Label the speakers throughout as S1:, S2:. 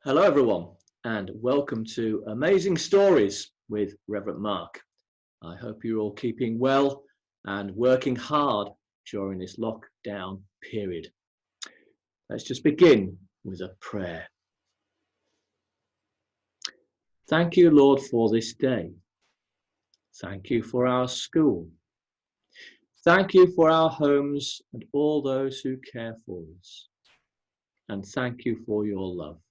S1: Hello everyone and welcome to Amazing Stories with Reverend Mark. I hope you're all keeping well and working hard during this lockdown period. Let's just begin with a prayer. Thank you, Lord, for this day. Thank you for our school. Thank you for our homes and all those who care for us. And thank you for your love.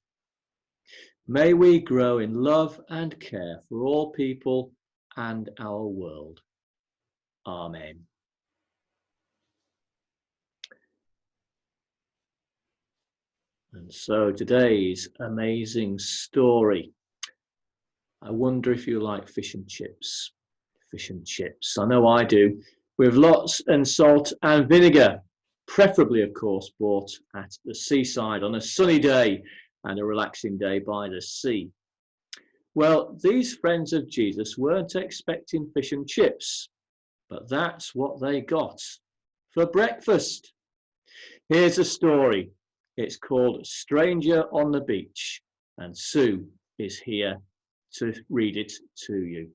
S1: May we grow in love and care for all people and our world. Amen. And so today's amazing story. I wonder if you like fish and chips. Fish and chips. I know I do. With lots and salt and vinegar. Preferably, of course, bought at the seaside on a sunny day and a relaxing day by the sea. Well, these friends of Jesus weren't expecting fish and chips, but that's what they got for breakfast. Here's a story. It's called Stranger on the Beach, and Sue is here to read it to you.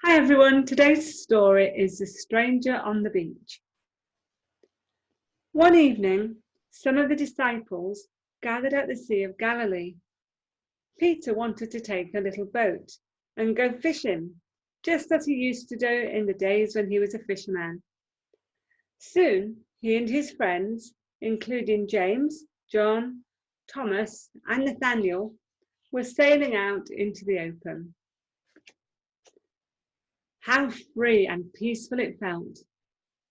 S2: Hi everyone, today's story is The Stranger on the Beach. One evening, some of the disciples gathered at the Sea of Galilee. Peter wanted to take a little boat and go fishing, just as he used to do in the days when he was a fisherman. Soon, he and his friends, including James, John, Thomas, and Nathaniel, were sailing out into the open. How free and peaceful it felt,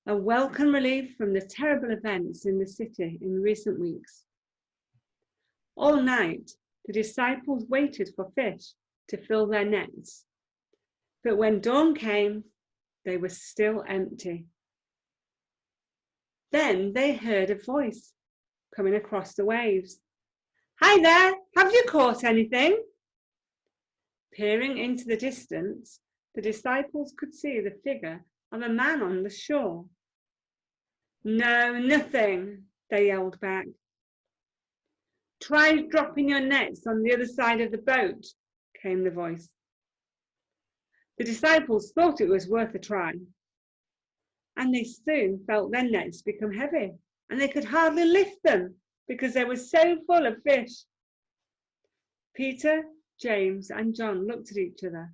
S2: a welcome relief from the terrible events in the city in recent weeks. All night, the disciples waited for fish to fill their nets, but when dawn came, they were still empty. Then they heard a voice coming across the waves. "Hi there, have you caught anything?" Peering into the distance, the disciples could see the figure of a man on the shore. "No, nothing," they yelled back. "Try dropping your nets on the other side of the boat," came the voice. The disciples thought it was worth a try, and they soon felt their nets become heavy, and they could hardly lift them because they were so full of fish. Peter, James, and John looked at each other,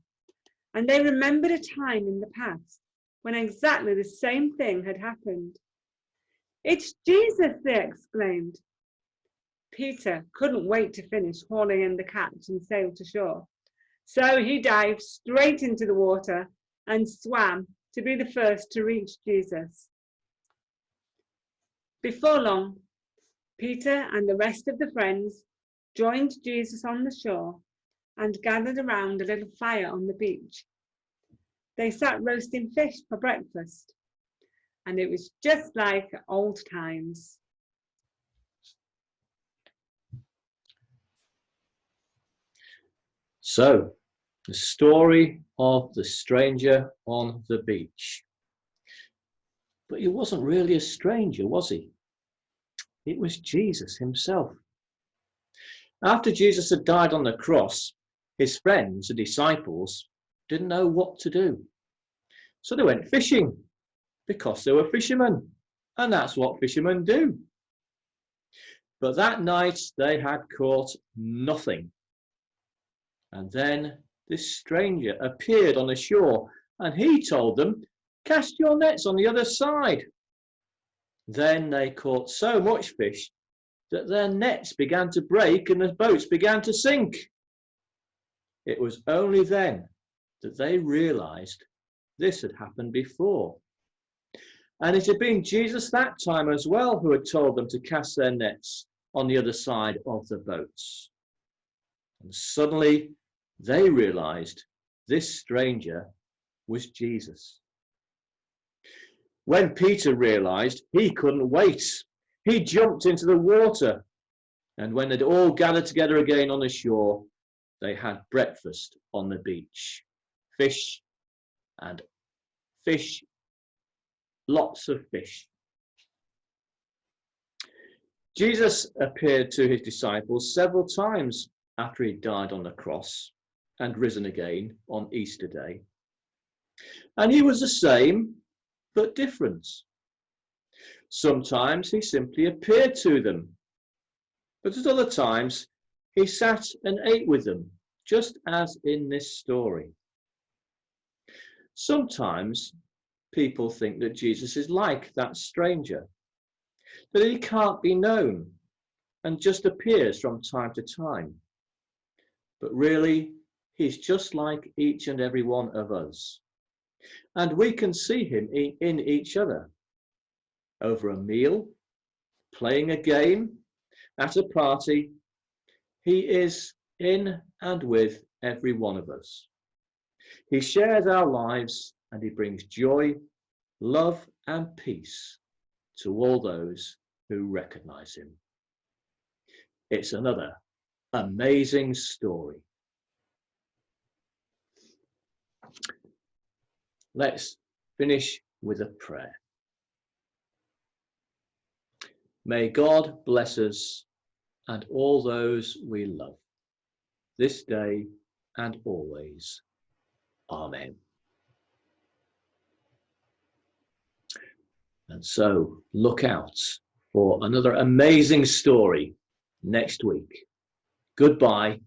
S2: and they remembered a time in the past when exactly the same thing had happened. "It's Jesus!" they exclaimed. Peter couldn't wait to finish hauling in the catch and sail to shore, so he dived straight into the water and swam to be the first to reach Jesus. Before long, Peter and the rest of the friends joined Jesus on the shore and gathered around a little fire on the beach. They sat roasting fish for breakfast, and it was just like old times.
S1: So, the story of the stranger on the beach. But he wasn't really a stranger, was he? It was Jesus himself. After Jesus had died on the cross, his friends, the disciples, didn't know what to do. So they went fishing because they were fishermen, and that's what fishermen do. But that night they had caught nothing. And then this stranger appeared on the shore, and he told them, "Cast your nets on the other side." Then they caught so much fish that their nets began to break and the boats began to sink. It was only then that they realized this had happened before. And it had been Jesus that time as well who had told them to cast their nets on the other side of the boats. And suddenly they realized this stranger was Jesus. When Peter realized, he couldn't wait. He jumped into the water. And when they'd all gathered together again on the shore, they had breakfast on the beach. Fish lots of fish. Jesus appeared to his disciples several times after he died on the cross and risen again on Easter Day. And he was the same, but different. Sometimes he simply appeared to them, but at other times he sat and ate with them, just as in this story. Sometimes people think that Jesus is like that stranger, that he can't be known and just appears from time to time. But really, he's just like each and every one of us. And we can see him in each other, over a meal, playing a game, at a party. He is in and with every one of us. He shares our lives and he brings joy, love and peace to all those who recognize him. It's another amazing story. Let's finish with a prayer. May God bless us and all those we love, this day and always. Amen. And so look out for another amazing story next week. Goodbye